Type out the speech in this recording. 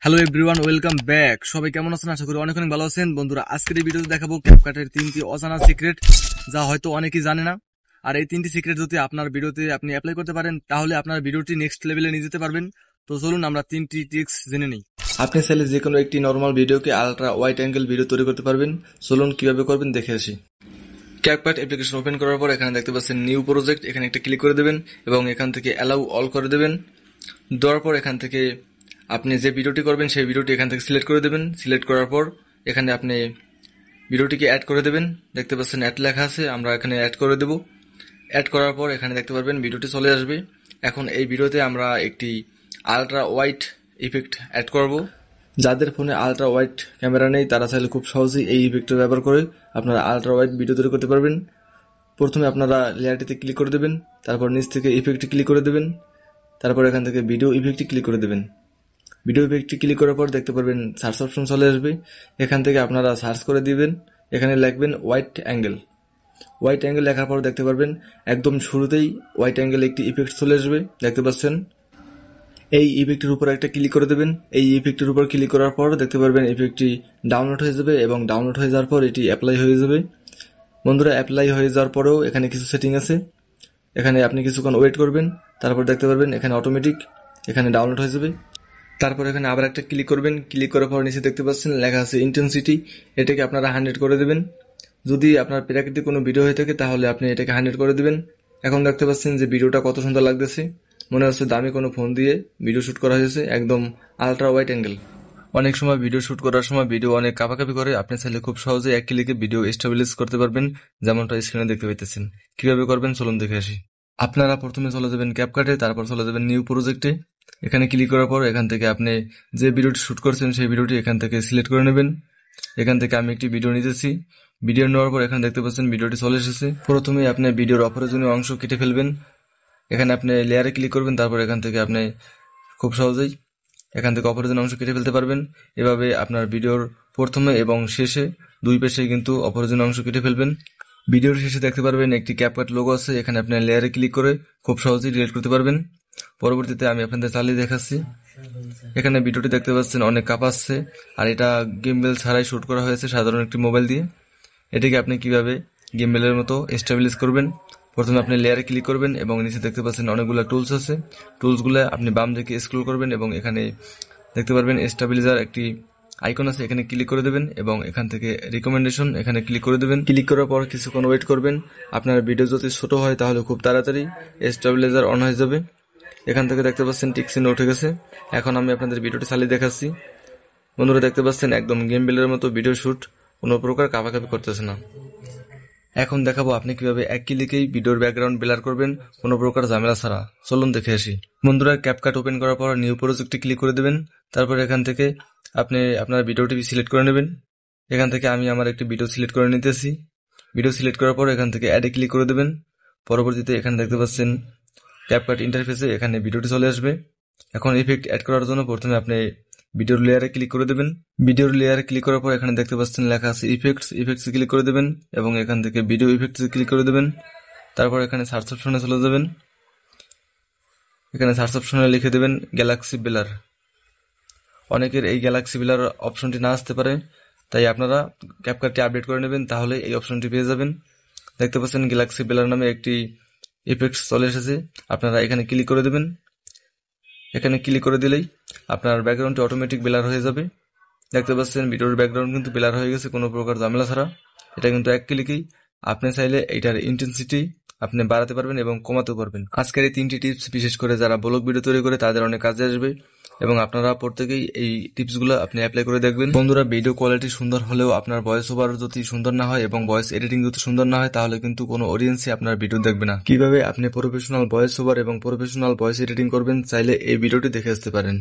Hello everyone, welcome back. সবাই কেমন আছেন? আশা করি অনেক অনেক ভালো আছেন। বন্ধুরা, আজকের এই ভিডিওতে দেখাবো ক্যাপকাটের 3টি অজানা সিক্রেট, যা হয়তো অনেকেই জানে না। আর এই 3টি সিক্রেট যদি আপনার ভিডিওতে আপনি অ্যাপ্লাই করতে পারেন, তাহলে আপনার ভিডিওটি নেক্সট লেভেলে নিয়ে যেতে পারবেন। তো চলুন আমরা 3টি ট্রিক্স জেনে নিই। আপনি চাইলে যে কোনো একটি নর্মাল ভিডিওকে আলট্রা ওয়াইড অ্যাঙ্গেল ভিডিও তৈরি করতে পারবেন। চলুন কিভাবে করবেন দেখে আসি। ক্যাপকাট অ্যাপ্লিকেশন ওপেন করার পর এখানে দেখতে পাচ্ছেন নিউ প্রজেক্ট, এখানে একটা ক্লিক করে দেবেন এবং এখান থেকে অ্যালাউ অল করে দেবেন। দেওয়ার পর এখান থেকে আপনি যে ভিডিওটি করবেন সেই ভিডিওটি এখান থেকে সিলেক্ট করে দেবেন। সিলেক্ট করার পর এখানে আপনি ভিডিওটিকে অ্যাড করে দেবেন। দেখতে পাচ্ছেন অ্যাড লেখা আছে, আমরা এখানে অ্যাড করে দেব। অ্যাড করার পর এখানে দেখতে পারবেন ভিডিওটি চলে আসবে। এখন এই ভিডিওতে আমরা একটি আলট্রা ওয়াইড ইফেক্ট অ্যাড করব। যাদের ফোনে আলট্রা ওয়াইড ক্যামেরা নেই তারা চাইলে খুব সহজেই এই ইফেক্টটা ব্যবহার করে আপনারা আলট্রা ওয়াইড ভিডিও তৈরি করতে পারবেন। প্রথমে আপনারা লেয়ারটিতে ক্লিক করে দেবেন, তারপর নিচ থেকে ইফেক্টে ক্লিক করে দেবেন, তারপর এখান থেকে ভিডিও ইফেক্টে ক্লিক করে দেবেন। ভিডিও ইফেক্টে ক্লিক করার পর দেখতে পারবেন সার্চ অপশন চলে আসবে। এখান থেকে আপনারা সার্চ করে দিবেন, এখানে লিখবেন হোয়াইট অ্যাঙ্গেল। হোয়াইট অ্যাঙ্গেল লেখার পর দেখতে পারবেন একদম শুরুতেই হোয়াইট অ্যাঙ্গেল একটি ইফেক্ট চলে আসবে, দেখতে পাচ্ছেন। এই ইফেক্টের উপর একটা ক্লিক করে দেবেন। এই ইফেক্টের উপর ক্লিক করার পর দেখতে পারবেন ইফেক্টটি ডাউনলোড হয়ে যাবে এবং ডাউনলোড হয়ে যাওয়ার পর এটি অ্যাপ্লাই হয়ে যাবে। বন্ধুরা, অ্যাপ্লাই হয়ে যাওয়ার পরেও এখানে কিছু সেটিং আছে, এখানে আপনি কিছুক্ষণ ওয়েট করবেন। তারপর দেখতে পারবেন এখানে অটোমেটিক এখানে ডাউনলোড হয়ে যাবে। তারপর এখানে আবার একটা ক্লিক করবেন। ক্লিক করার পর নিচে দেখতে পাচ্ছেন লেখা আছে ইন্টেন্সিটি, এটাকে আপনারা 100 করে দেবেন। যদি আপনার প্রাকৃতিক কোনো ভিডিও হয়ে থাকে তাহলে আপনি এটাকে 100 করে দেবেন। এখন দেখতে পাচ্ছেন যে ভিডিওটা কত সুন্দর লাগতেছে, মনে হচ্ছে দামি কোনো ফোন দিয়ে ভিডিও শুট করা হয়েছে, একদম আলট্রা ওয়াইড অ্যাঙ্গেল। অনেক সময় ভিডিও শুট করার সময় ভিডিও অনেক কাঁপাকাঁপি করে, আপনি চাইলে খুব সহজে এক ক্লিকে ভিডিও স্টেবিলাইজ করতে পারবেন, যেমনটা স্ক্রিনে দেখতে পাইতেছেন। কিভাবে করবেন চলুন দেখে আসি। আপনারা প্রথমে চলে যাবেন ক্যাপকাটে, তারপর চলে যাবেন নিউ প্রজেক্টে। এখানে ক্লিক করার পর এখান থেকে আপনি যে ভিডিওটি শুট করছেন সেই ভিডিওটি এখান থেকে সিলেক্ট করে নেবেন। এখান থেকে আমি একটি ভিডিও নিতেছি। ভিডিও নেওয়ার পর এখানে দেখতে পাচ্ছেন ভিডিওটি চলে এসেছে। প্রথমে আপনি ভিডিওর অপ্রয়োজনীয় অংশ কেটে ফেলবেন। এখানে আপনি লেয়ারে ক্লিক করবেন, তারপর এখান থেকে আপনি খুব সহজেই এখান থেকে অপ্রয়োজনীয় অংশ কেটে ফেলতে পারবেন। এভাবে আপনার ভিডিওর প্রথমে এবং শেষে দুই পাশে কিন্তু অপ্রয়োজনীয় অংশ কেটে ফেলবেন। ভিডিওর শেষে দেখতে পারবেন একটি ক্যাপকাট লোগো আছে, এখানে আপনি লেয়ারে ক্লিক করে খুব সহজেই ডিলিট করতে পারবেন। পরবর্তীতে আমি আপনাদের চালিয়ে দেখাচ্ছি। এখানে ভিডিওটি দেখতে পাচ্ছেন অনেক কাঁপাচ্ছে, আর এটা গিম্বেল ছাড়াই শুট করা হয়েছে সাধারণ একটি মোবাইল দিয়ে। এটিকে আপনি কিভাবে গিম্বেলের মতো স্টেবিলাইজ করবেন, প্রথমে আপনি লেয়ারে ক্লিক করবেন এবং নিচে দেখতে পাচ্ছেন অনেকগুলো টুলস আছে। টুলসগুলো আপনি বাম দিকে স্ক্রল করবেন এবং এখানে দেখতে পারবেন স্টেবিলাইজার একটি আইকন আছে, এখানে ক্লিক করে দেবেন এবং এখান থেকে রিকমেন্ডেশন এখানে ক্লিক করে দেবেন। ক্লিক করার পর কিছুক্ষণ ওয়েট করবেন। আপনার ভিডিও যদি ছোট হয় তাহলে খুব তাড়াতাড়ি স্টেবিলাইজার অন হয়ে যাবে। এখান থেকে দেখতে পাচ্ছেন টিক চিহ্ন উঠে গেছে। এখন আমি আপনাদের ভিডিওটি চালিয়ে দেখাচ্ছি। বন্ধুরা, দেখতে পাচ্ছেন একদম গিম্বেলের মতো ভিডিও শুট, কোনো প্রকার কাঁপাকাঁপি করতেছে না। এখন দেখাবো আপনি কিভাবে এক ক্লিকেই ভিডিওর ব্যাকগ্রাউন্ড ব্লার করবেন কোনো প্রকার ঝামেলা ছাড়া। চলুন দেখে আসি। বন্ধুরা, ক্যাপকাট ওপেন করার পর নিউ প্রজেক্টে ক্লিক করে দেবেন। তারপর এখান থেকে আপনি আপনার ভিডিওটি সিলেক্ট করে নেবেন। এখান থেকে আমি আমার একটি ভিডিও সিলেক্ট করে নিতেছি। ভিডিও সিলেক্ট করার পর এখান থেকে অ্যাডে ক্লিক করে দেবেন। পরবর্তীতে এখানে দেখতে পাচ্ছেন ক্যাপকাট ইন্টারফেসে এখানে ভিডিওটি চলে আসবে। এখন ইফেক্ট অ্যাড করার জন্য প্রথমে আপনি ভিডিওর লেয়ারে ক্লিক করে দেবেন। ভিডিওর লেয়ারে ক্লিক করার পর এখানে দেখতে পাচ্ছেন লেখা আছে ইফেক্টসে ক্লিক করে দেবেন এবং এখান থেকে ভিডিও ইফেক্টসে ক্লিক করে দেবেন। তারপর এখানে সার্চ অপশনে চলে যাবেন। এখানে সার্চ অপশনে লিখে দেবেন গ্যালাক্সি ব্লার। অনেকের এই গ্যালাক্সি ব্লার অপশনটি না আসতে পারে, তাই আপনারা ক্যাপকাটটি আপডেট করে নেবেন, তাহলে এই অপশনটি পেয়ে যাবেন। দেখতে পাচ্ছেন গ্যালাক্সি ব্লার নামে একটি ইফেক্টস চলে এসেছে, আপনারা এখানে ক্লিক করে দেবেন। এখানে ক্লিক করে দিলেই আপনার ব্যাকগ্রাউন্ডটি অটোমেটিক ব্লার হয়ে যাবে। দেখতে পাচ্ছেন ভিডিওর ব্যাকগ্রাউন্ড কিন্তু ব্লার হয়ে গেছে কোনো প্রকার ঝামেলা ছাড়া। এটা কিন্তু এক ক্লিকেই আপনি চাইলে এইটার ইন্টেন্সিটি আপনি বাড়াতে পারবেন এবং কমাতে পারবেন। আজকের এই 3টি টিপস বিশেষ করে যারা ব্লগ ভিডিও তৈরি করে তাদের অনেক কাজে আসবে এবং আপনারা প্রত্যেকেই এই টিপসগুলো আপনি অ্যাপ্লাই করে দেখবেন। বন্ধুরা, ভিডিও কোয়ালিটি সুন্দর হলেও আপনার ভয়েস ওভার যদি সুন্দর না হয় এবং ভয়েস এডিটিং যদি সুন্দর না হয় তাহলে কিন্তু কোনো অডিয়েন্সই আপনার ভিডিও দেখবে না। কিভাবে আপনি প্রফেশনাল ভয়েস ওভার এবং প্রফেশনাল ভয়েস এডিটিং করবেন চাইলে এই ভিডিওটি দেখে আসতে পারেন।